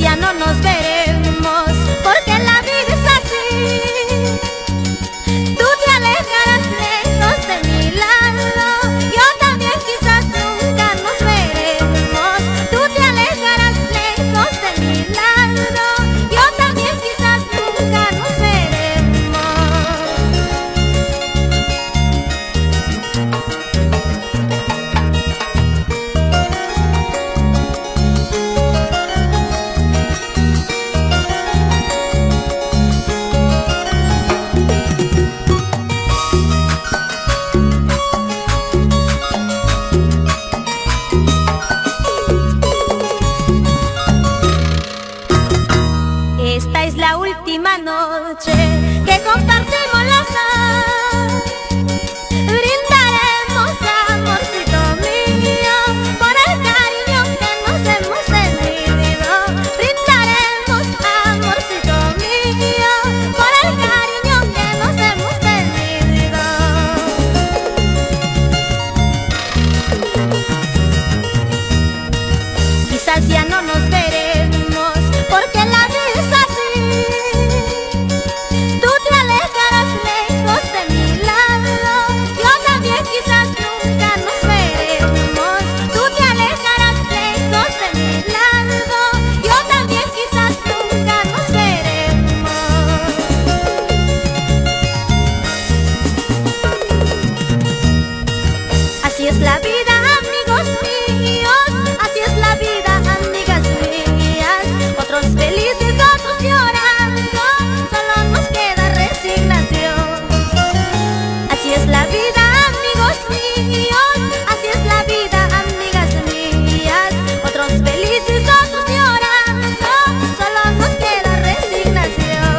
ya no nos veremos, porque la vida es así. Tú te alejarás lejos de mi lado, yo también quizás nunca nos veremos. Tú te alejarás lejos de mi lado, yo también quizás nunca nos veremos. Esta es la última noche que compartimos los dos. Brindaremos, amorcito mío, por el cariño que nos hemos tenido. Brindaremos, amorcito mío, por el cariño que nos hemos tenido. Quizás ya no nos veremos, porque la vida es así. Tú te alejarás lejos de mi lado, yo también quizás nunca nos veremos. Tú te alejarás lejos de mi lado, yo también quizás nunca nos veremos. Así es la vida, amigos míos, así es la vida, amigas mías. Otros felices, otros llorando, solo nos queda resignación. Así es la vida, amigos míos, así es la vida, amigas mías. Otros felices, otros llorando, solo nos queda resignación.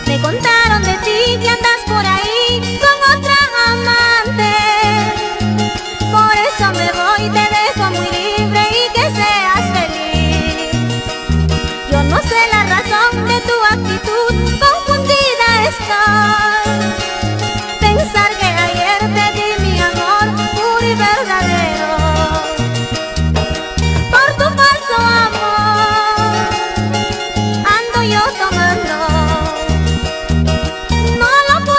Me contaron de ti que andas por ahí con otra amante. Por eso me voy, te dejo muy libre y que seas feliz. Yo no sé la razón de tu actitud, confundida estoy. Pensar que ayer te di mi amor puro y verdadero. Por tu falso amor ando yo tomando. No lo puedo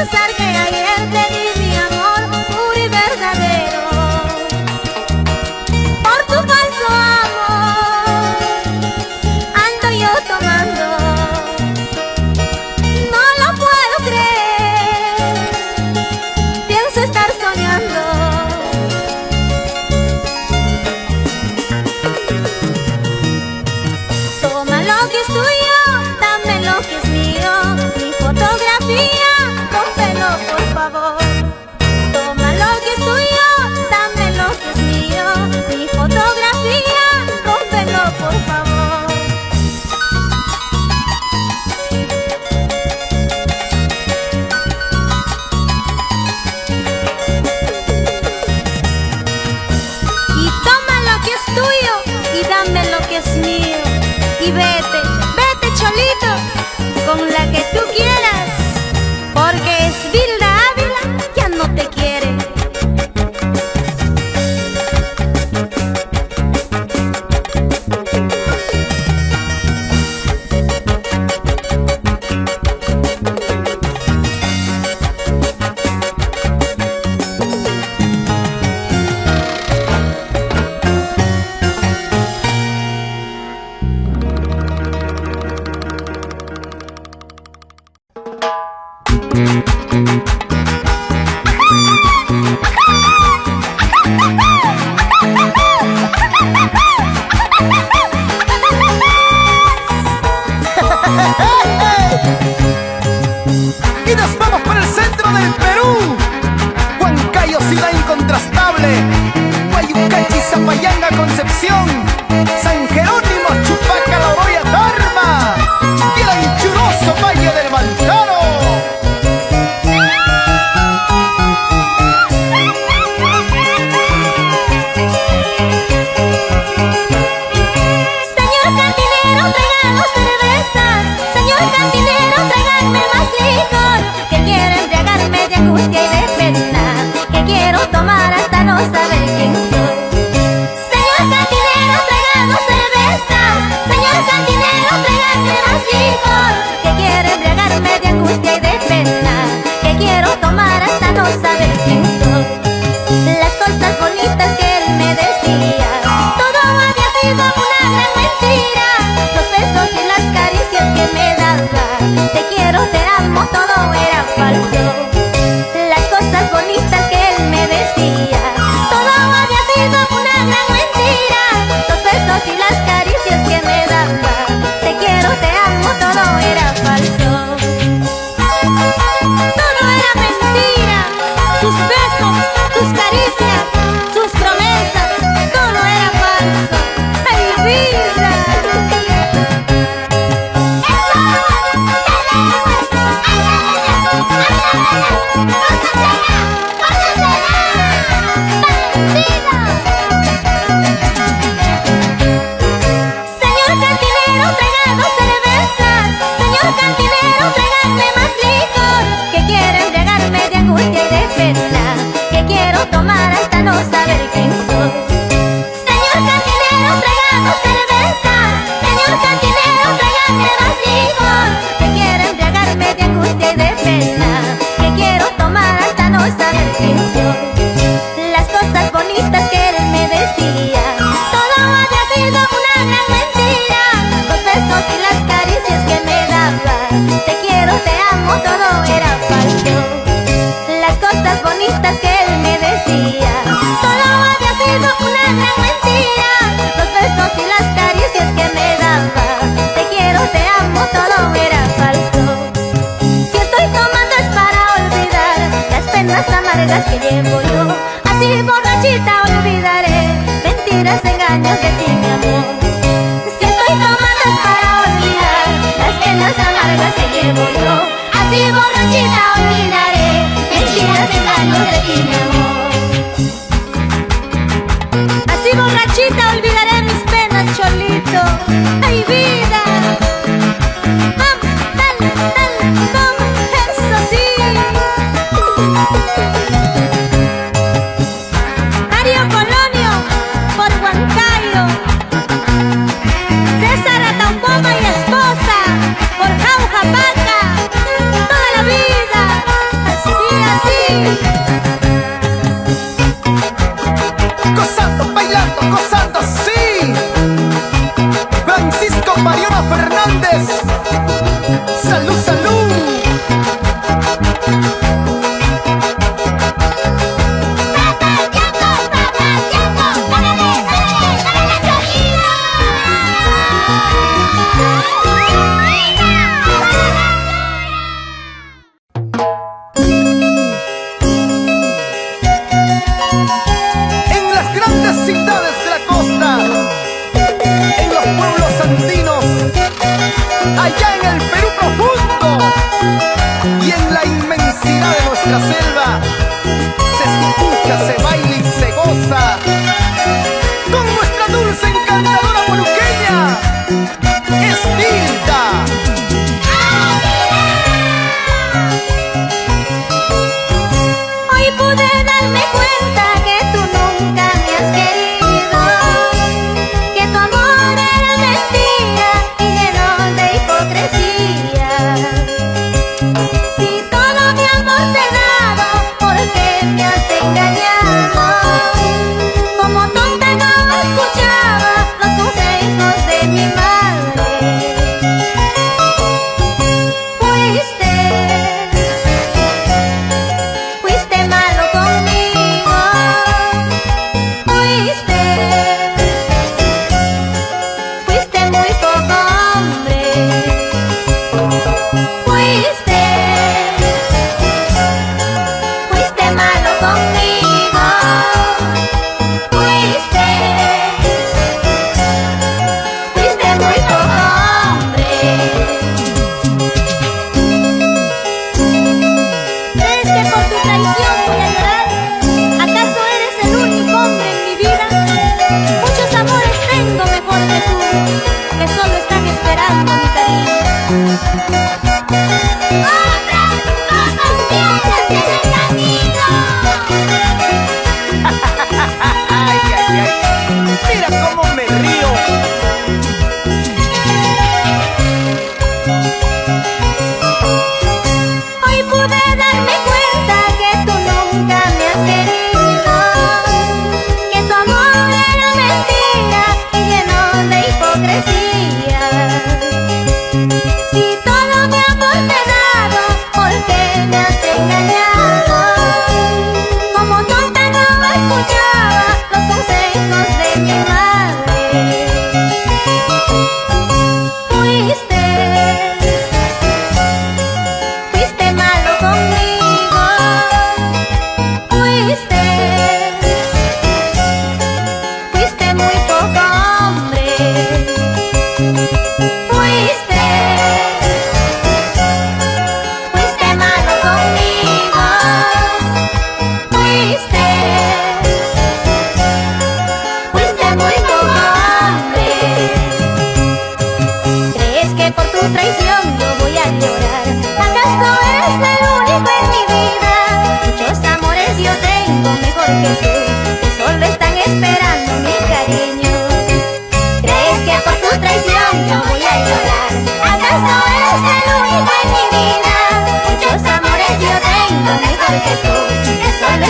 confesar que ayer te di mi amor puro y verdadero. Por tu falso amor ando yo tomando. No lo puedo creer, pienso estar soñando. Toma lo que es tuyo, dame lo que es mío. Mi fotografía, rómpelo por favor. Toma lo que es tuyo, dame lo que es mío. Mi fotografía, rómpelo por favor. Y toma lo que es tuyo y dame lo que es mío. Y vete, vete cholito, con la que tú quieras, porque Esbilda Ávila ya no te quiere. Y nos vamos para el centro del Perú. Huancayo, ciudad incontrastable. Guayucachi, Zapayanga, Concepción. San Jerónimo, Chupaca, La Oroya, Tarma. Y el anchuroso Valle del Mantaro. Señor cantinero, tráiganos cervezas. Señor cantinero, tráiganme más licor, que quiero embriagarme de angustia y de pena, que quiero tomar hasta no saber quién soy. Señor cantinero, tráiganos cervezas. Señor cantinero, tráiganme más licor, que quiero embriagarme de angustia y de pena, que quiero tomar hasta no saber quién soy. Las cosas bonitas que él me decía, todo había sido una gran mentira. Los besos y las caricias que me daba, te quiero, te amo, todo era falso. Las cosas bonitas que él me decía, todo había sido una gran mentira. Los besos y las caricias que me daba, te quiero, te amo, todo era falso. Todo era mentira, sus besos, sus caricias, sus promesas, todo era falso. ¡Ay, vida! Señor cantinero, tráiganos cervezas. Señor cantinero, tráiganme más licor, que quiero embriagarme de angustia y de pena, que quiero tomar hasta no saber quién soy. Señor cantinero, tráiganos cervezas. Señor cantinero, tráiganme más licor, que quiero embriagarme de angustia y de pena, que quiero tomar hasta no saber quién soy. Las cosas bonitas que él me decía, todo había sido una gran mentira. Los besos y las caricias que me daba, te quiero, te amo, todo era falso. Las cosas bonitas que él me decía, todo había sido una gran mentira. Los besos y las caricias que me daba, te quiero, te amo, todo era falso. Si estoy tomando es para olvidar las penas amargas que llevo yo. Así borrachita olvidaré mentiras, engaños de ti, mi amor. Si estoy tomando es para olvidar las penas amargas que llevo yo. Así borrachita olvidaré mentiras, engaños de ti, mi amor. Así borrachita olvidaré mis penas, cholito. ¡Ay, vida! Vamos, dale, dale, toma, eso sí. Mario Polonio, por Huancayo. César Ataupoma y esposa, por Jauja Paca. Toda la vida, En las grandes ciudades de la costa, en los pueblos andinos, allá en el Perú profundo y en la inmensidad de nuestra selva, se escucha, se baila y se goza con nuestra dulce encantadora moluqueña, Estilda. Hoy pude darme cuenta que tú nunca me has querido, que tu amor era mentira y lleno de hipocresía. Si todo mi amor te he dado, ¿por qué me has engañado? Como tonta no escuchaba los consejos de mi madre. Fuiste malo conmigo, fuiste muy poco hombre, fuiste malo conmigo, fuiste muy poco hombre. ¿Crees que por tu traición voy a llorar? ¿Acaso eres el único hombre en mi vida? Muchos amores tengo mejor que tú, que solo están esperando mi cariño. ¡Otras cosas piedras en el camino! Ay, ay, ay, mira cómo me río. Hoy pude darme cuenta que tú nunca me has querido, que tu amor era mentira y lleno de hipocresía. Si todo mi amor te he dado, ¿por qué me has engañado? Como tonta no escuchaba los consejos de mi madre. Fuiste malo conmigo, fuiste muy poco hombre, fuiste malo conmigo, fuiste muy poco hombre. ¿Crees que por tu traición yo voy a llorar? ¿Acaso eres el único en mi vida? Muchos amores yo tengo mejor que tú, que solo están esperando mi cariño. ¿Crees que por tu traición yo voy a llorar? ¿Acaso eres el único en mi vida? Muchos amores yo tengo mejor que tú, que solo